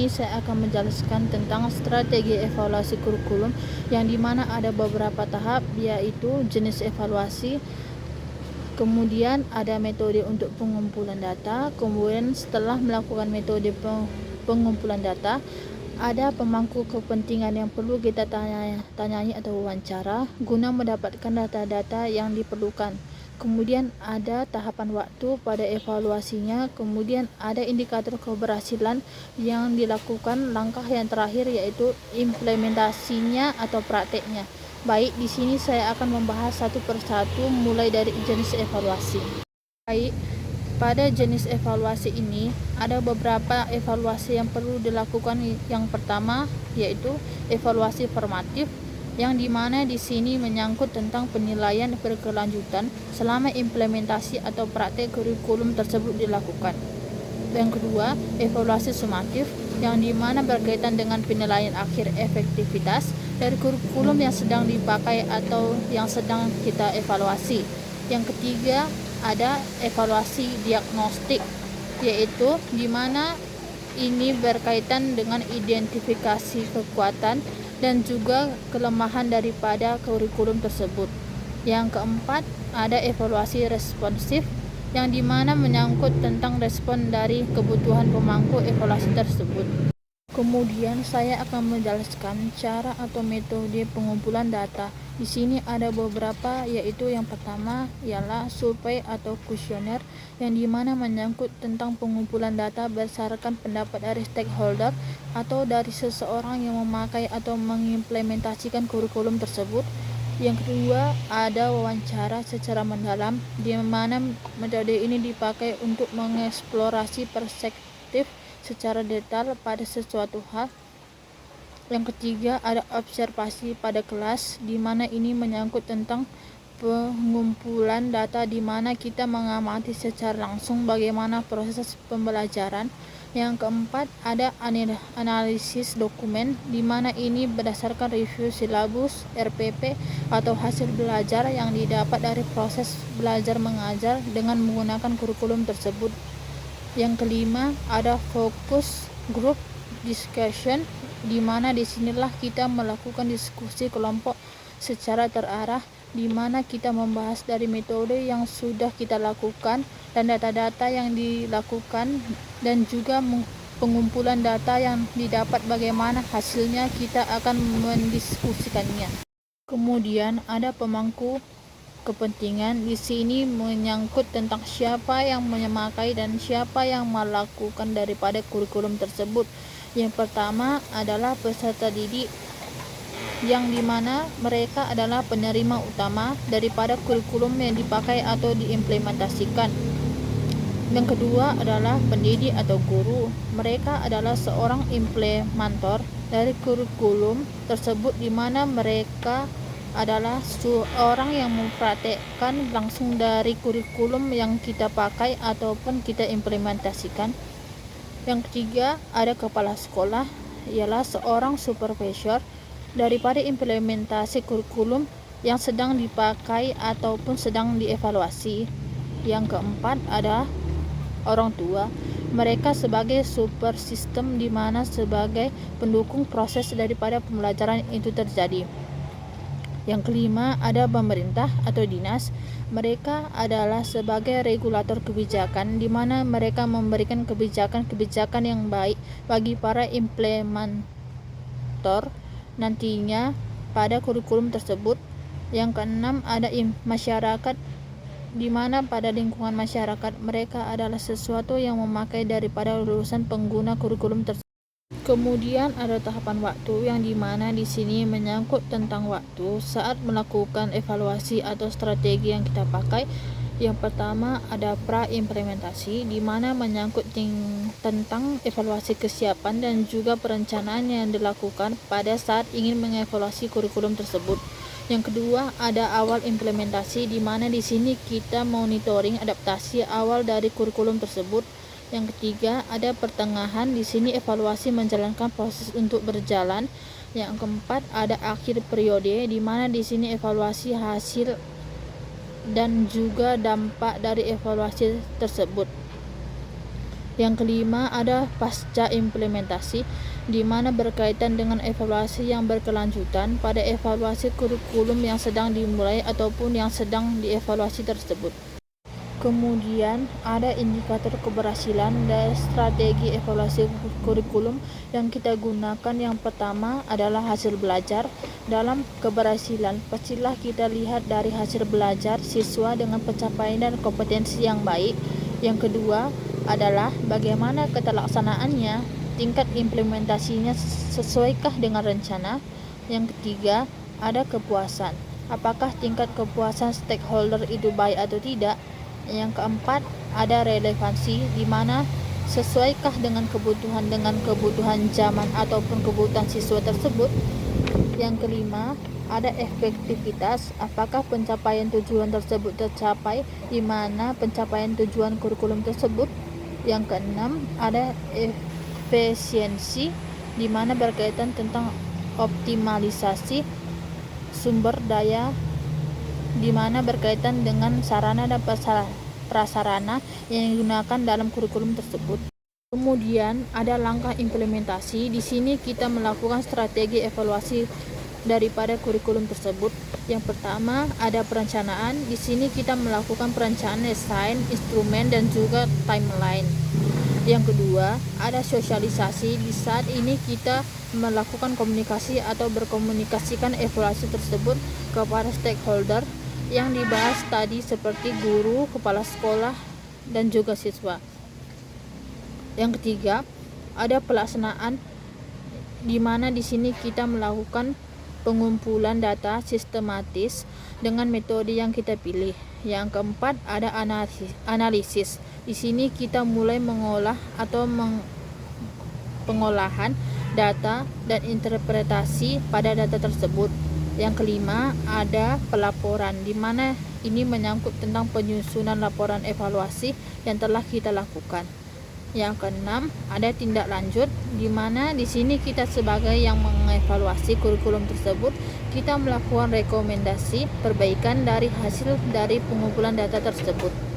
sini saya akan menjelaskan tentang strategi evaluasi kurikulum yang dimana ada beberapa tahap, yaitu jenis evaluasi, kemudian ada metode untuk pengumpulan data, kemudian setelah melakukan metode pengumpulan data, ada pemangku kepentingan yang perlu kita tanyai atau wawancara guna mendapatkan data-data yang diperlukan. Kemudian ada tahapan waktu pada evaluasinya, kemudian ada indikator keberhasilan yang dilakukan, langkah yang terakhir yaitu implementasinya atau prakteknya. Baik, di sini saya akan membahas satu persatu mulai dari jenis evaluasi. Baik, pada jenis evaluasi ini ada beberapa evaluasi yang perlu dilakukan. Yang pertama yaitu evaluasi formatif, yang dimana di sini menyangkut tentang penilaian berkelanjutan selama implementasi atau praktek kurikulum tersebut dilakukan. Yang kedua, evaluasi sumatif, yang dimana berkaitan dengan penilaian akhir efektivitas dari kurikulum yang sedang dipakai atau yang sedang kita evaluasi. Yang ketiga, ada evaluasi diagnostik, yaitu dimana ini berkaitan dengan identifikasi kekuatan dan juga kelemahan daripada kurikulum tersebut. Yang keempat, ada evaluasi responsif, yang dimana menyangkut tentang respon dari kebutuhan pemangku evaluasi tersebut. Kemudian saya akan menjelaskan cara atau metode pengumpulan data. Di sini ada beberapa, yaitu yang pertama ialah survei atau kuesioner, yang dimana menyangkut tentang pengumpulan data berdasarkan pendapat dari stakeholder atau dari seseorang yang memakai atau mengimplementasikan kurikulum tersebut. Yang kedua, ada wawancara secara mendalam, di mana metode ini dipakai untuk mengeksplorasi perspektif secara detail pada sesuatu hal. Yang ketiga, ada observasi pada kelas, di mana ini menyangkut tentang pengumpulan data di mana kita mengamati secara langsung bagaimana proses pembelajaran. Yang keempat, ada analisis dokumen, di mana ini berdasarkan review silabus, RPP, atau hasil belajar yang didapat dari proses belajar mengajar dengan menggunakan kurikulum tersebut. Yang kelima, ada focus group discussion, di mana disinilah kita melakukan diskusi kelompok secara terarah, di mana kita membahas dari metode yang sudah kita lakukan dan data-data yang dilakukan, dan juga pengumpulan data yang didapat, bagaimana hasilnya kita akan mendiskusikannya. Kemudian ada pemangku kepentingan. Di sini menyangkut tentang siapa yang memakai dan siapa yang melakukan daripada kurikulum tersebut. Yang pertama adalah peserta didik, yang dimana mereka adalah penerima utama daripada kurikulum yang dipakai atau diimplementasikan. Yang kedua adalah pendidik atau guru. Mereka adalah seorang implementator dari kurikulum tersebut, di mana mereka adalah seorang yang mempraktekkan langsung dari kurikulum yang kita pakai ataupun kita implementasikan. Yang ketiga, ada kepala sekolah, ialah seorang supervisor daripada implementasi kurikulum yang sedang dipakai ataupun sedang dievaluasi. Yang keempat, ada orang tua. Mereka sebagai super sistem, di mana sebagai pendukung proses daripada pembelajaran itu terjadi. Yang kelima, ada pemerintah atau dinas. Mereka adalah sebagai regulator kebijakan, di mana mereka memberikan kebijakan-kebijakan yang baik bagi para implementator nantinya pada kurikulum tersebut. Yang keenam, ada masyarakat, di mana pada lingkungan masyarakat mereka adalah sesuatu yang memakai daripada lulusan pengguna kurikulum tersebut. Kemudian ada tahapan waktu, yang dimana di sini menyangkut tentang waktu saat melakukan evaluasi atau strategi yang kita pakai. Yang pertama ada pra-implementasi, di mana menyangkut tentang evaluasi kesiapan dan juga perencanaan yang dilakukan pada saat ingin mengevaluasi kurikulum tersebut. Yang kedua ada awal implementasi, di mana di sini kita monitoring adaptasi awal dari kurikulum tersebut. Yang ketiga ada pertengahan, di sini evaluasi menjalankan proses untuk berjalan. Yang keempat ada akhir periode, di mana di sini evaluasi hasil dan juga dampak dari evaluasi tersebut. Yang kelima ada pasca implementasi, di mana berkaitan dengan evaluasi yang berkelanjutan pada evaluasi kurikulum yang sedang dimulai ataupun yang sedang dievaluasi tersebut. Kemudian ada indikator keberhasilan dari strategi evaluasi kurikulum yang kita gunakan. Yang pertama adalah hasil belajar. Dalam keberhasilan, pastilah kita lihat dari hasil belajar siswa dengan pencapaian dan kompetensi yang baik. Yang kedua adalah bagaimana ketelaksanaannya, tingkat implementasinya sesuaikah dengan rencana. Yang ketiga ada kepuasan. Apakah tingkat kepuasan stakeholder itu baik atau tidak? Yang keempat ada relevansi, di mana sesuaikah dengan kebutuhan zaman ataupun kebutuhan siswa tersebut. Yang kelima ada efektivitas, apakah pencapaian tujuan tersebut tercapai, di mana pencapaian tujuan kurikulum tersebut. Yang keenam ada efisiensi, di mana berkaitan tentang optimalisasi sumber daya, di mana berkaitan dengan sarana dan prasarana yang digunakan dalam kurikulum tersebut. Kemudian ada langkah implementasi. Di sini kita melakukan strategi evaluasi daripada kurikulum tersebut. Yang pertama ada perencanaan. Di sini kita melakukan perencanaan desain, instrumen, dan juga timeline. Yang kedua ada sosialisasi. Di saat ini kita melakukan komunikasi atau berkomunikasikan evaluasi tersebut kepada stakeholder yang dibahas tadi seperti guru, kepala sekolah, dan juga siswa. Yang ketiga ada pelaksanaan, di mana di sini kita melakukan pengumpulan data sistematis dengan metode yang kita pilih. Yang keempat ada analisis. Di sini kita mulai mengolah atau pengolahan data dan interpretasi pada data tersebut. Yang kelima ada pelaporan, di mana ini menyangkut tentang penyusunan laporan evaluasi yang telah kita lakukan. Yang keenam ada tindak lanjut, di mana di sini kita sebagai yang mengevaluasi kurikulum tersebut, kita melakukan rekomendasi perbaikan dari hasil dari pengumpulan data tersebut.